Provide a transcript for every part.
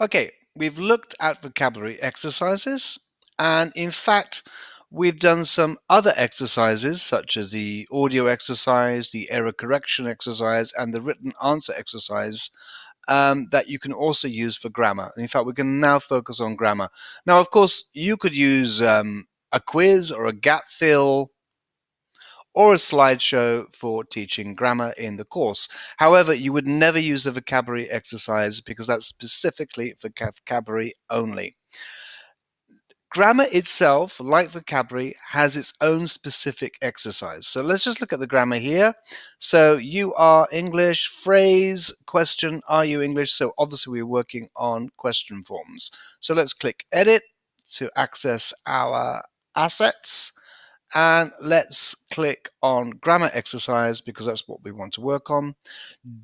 Okay, we've looked at vocabulary exercises, and in fact, we've done some other exercises such as the audio exercise, the error correction exercise, and the written answer exercise that you can also use for grammar. And in fact, we can now focus on grammar. Now, of course, you could use a quiz or a gap fill or a slideshow for teaching grammar in the course. However, you would never use the vocabulary exercise because that's specifically for vocabulary only. Grammar itself, like vocabulary, has its own specific exercise. So let's just look at the grammar here. So you are English, phrase, question, are you English? So obviously we're working on question forms. So let's click edit to access our assets. And let's click on grammar exercise because that's what we want to work on.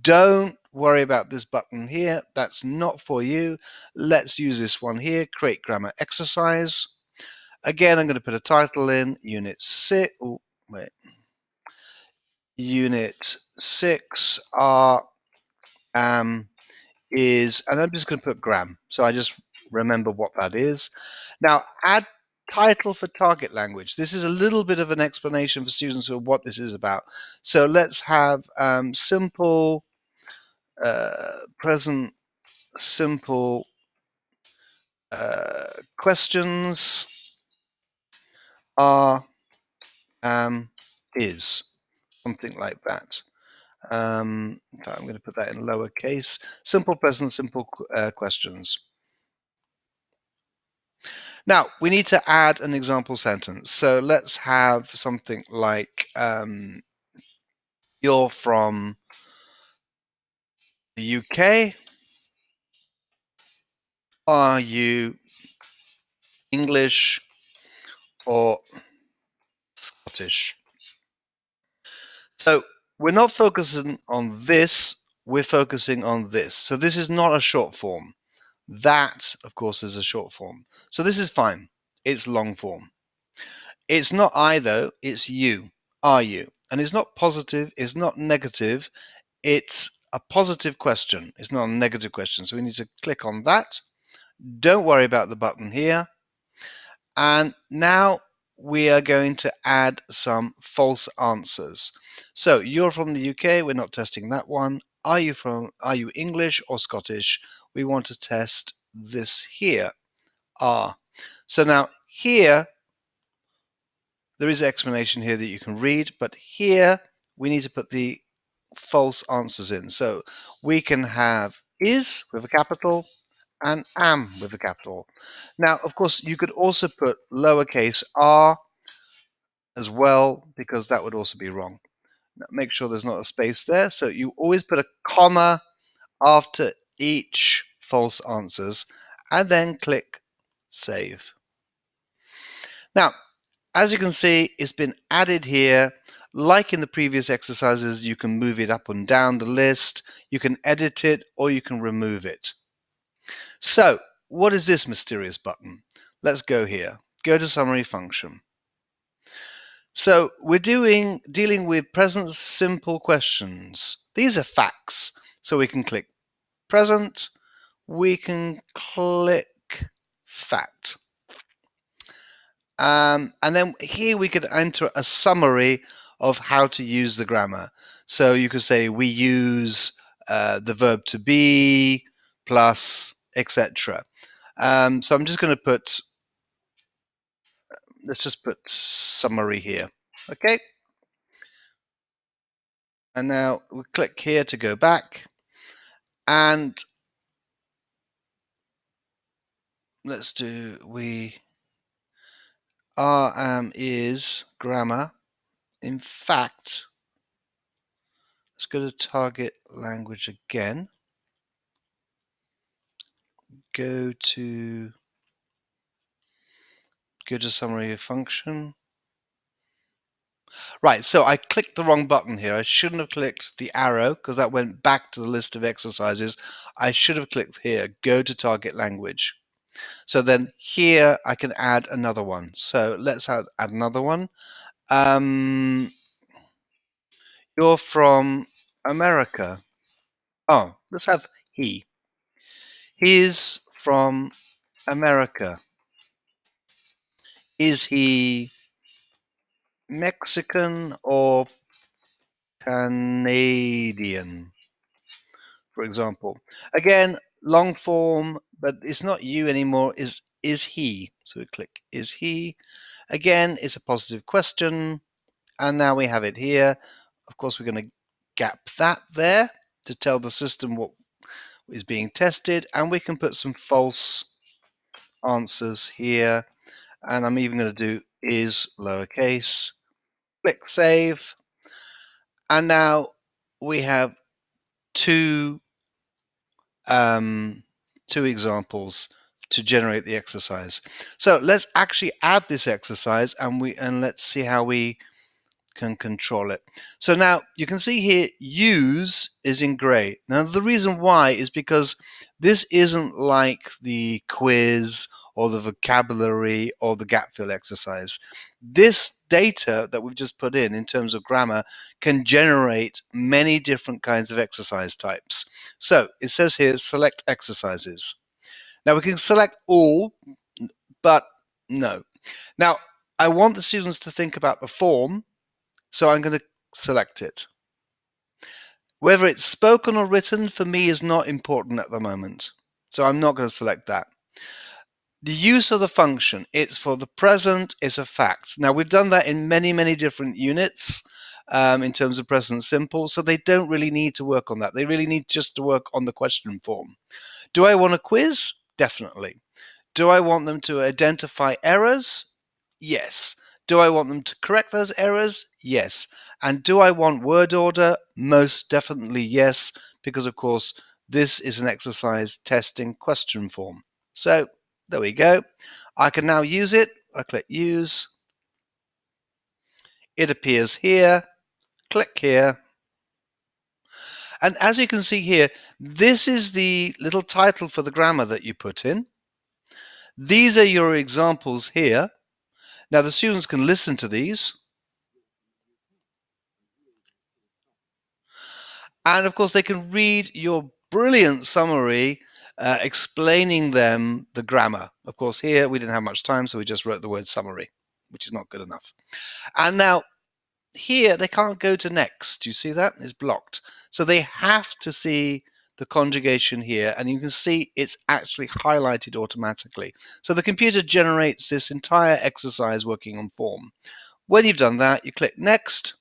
Don't worry about this button here. That's not for you. Let's use this one here, create grammar exercise. Again, I'm going to put a title in, Unit 6. Oh, wait. Unit 6 is, and I'm just going to put gram. So I just remember what that is. Now, add title for target language. This is a little bit of an explanation for students of what this is about. So let's have simple, present, simple questions are, is, something like that. In fact, I'm going to put that in lowercase. Simple present, simple questions. Now, we need to add an example sentence. So let's have something like, you're from the UK. Are you English or Scottish? So we're not focusing on this, we're focusing on this. So this is not a short form. That, of course, is a short form. So this is fine. It's long form. It's not I though, it's you. Are you? And it's not positive, it's not negative, it's a positive question. It's not a negative question. So we need to click on that. Don't worry about the button here. And now we are going to add some false answers. So you're from the UK, we're not testing that one. Are you English or Scottish? We want to test this here. Are. So now here there is explanation here that you can read, but here we need to put the false answers in. So we can have is with a capital and am with a capital. Now, of course, you could also put lowercase r as well, because that would also be wrong. Now, make sure there's not a space there. So you always put a comma after each false answers and then click save. Now, as you can see, it's been added here. Like in the previous exercises, you can move it up and down the list, you can edit it, or you can remove it. So, what is this mysterious button? Let's go here. Go to summary function. So, we're dealing with present simple questions. These are facts. So we can click present, we can click fact. And then here we could enter a summary of how to use the grammar. So you could say we use the verb to be plus etc. So I'm just going to put, let's just put summary here. Okay. And now we click here to go back. And let's do we are is grammar. In fact, let's go to target language again. Go to summary function. Right, so I clicked the wrong button here. I shouldn't have clicked the arrow because that went back to the list of exercises. I should have clicked here, go to target language. So then here I can add another one. So let's add another one. You're from America. Oh, let's have he. He is from America? Is he Mexican or Canadian, for example? Again, long form, but it's not you anymore, is he. So we click is he. Again, it's a positive question. And now we have it here. Of course, we're going to gap that there to tell the system what is being tested. And we can put some false answers here. And I'm even going to do is lowercase. Click save. And now we have two examples to generate the exercise. So let's actually add this exercise and let's see how we can control it. So now you can see here use is in gray. Now the reason why is because this isn't like the quiz or the vocabulary or the gap fill exercise. This data that we've just put in terms of grammar can generate many different kinds of exercise types. So it says here select exercises. Now we can select all, but no. Now I want the students to think about the form, so I'm going to select it. Whether it's spoken or written for me is not important at the moment, so I'm not going to select that. The use of the function, it's for the present, it's a fact. Now we've done that in many different units in terms of present simple, so they don't really need to work on that. They really need just to work on the question form. Do I want a quiz? Definitely. Do I want them to identify errors? Yes. Do I want them to correct those errors? Yes. And do I want word order? Most definitely yes, because of course this is an exercise testing question form. So there we go. I can now use it. I click use. It appears here. Click here. And as you can see here, this is the little title for the grammar that you put in. These are your examples here. Now the students can listen to these. And of course they can read your brilliant summary explaining them the grammar. Of course here we didn't have much time, so we just wrote the word summary, which is not good enough. And now here they can't go to next. You see that? It's blocked. So they have to see the conjugation here, and you can see it's actually highlighted automatically. So the computer generates this entire exercise working on form. When you've done that, you click next.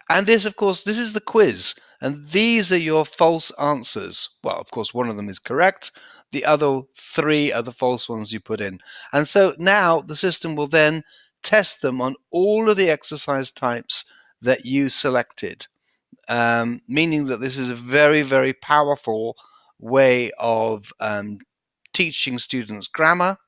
And this, of course, this is the quiz, and these are your false answers. Well, of course, one of them is correct. The other three are the false ones you put in. And so now the system will then test them on all of the exercise types that you selected, meaning that this is a very powerful way of teaching students grammar.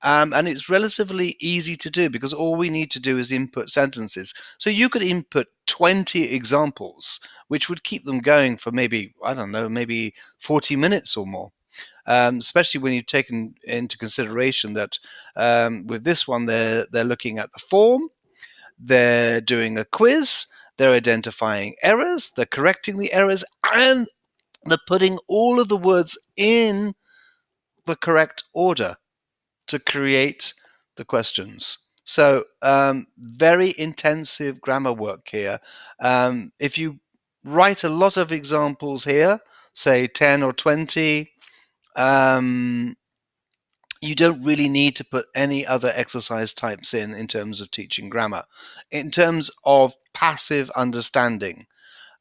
And it's relatively easy to do because all we need to do is input sentences. So you could input 20 examples, which would keep them going for maybe, I don't know, maybe 40 minutes or more. Especially when you've taken into consideration that with this one, they're looking at the form, they're doing a quiz, they're identifying errors, they're correcting the errors, and they're putting all of the words in the correct order to create the questions. So very intensive grammar work here. If you write a lot of examples here, say 10 or 20, you don't really need to put any other exercise types in terms of teaching grammar. In terms of passive understanding,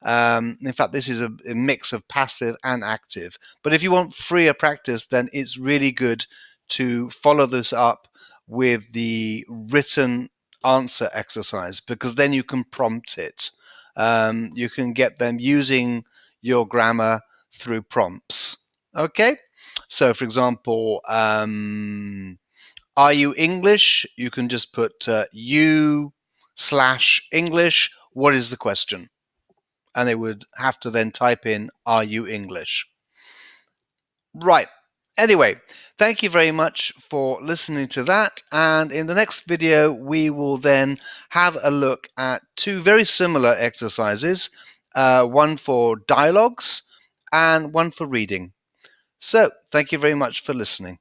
in fact, this is a mix of passive and active. But if you want freer practice, then it's really good to follow this up with the written answer exercise, because then you can prompt it. You can get them using your grammar through prompts. Okay, so for example, are you English? You can just put you/English. What is the question? And they would have to then type in, are you English? Right. Anyway, thank you very much for listening to that. And in the next video, we will then have a look at two very similar exercises, one for dialogues and one for reading. So thank you very much for listening.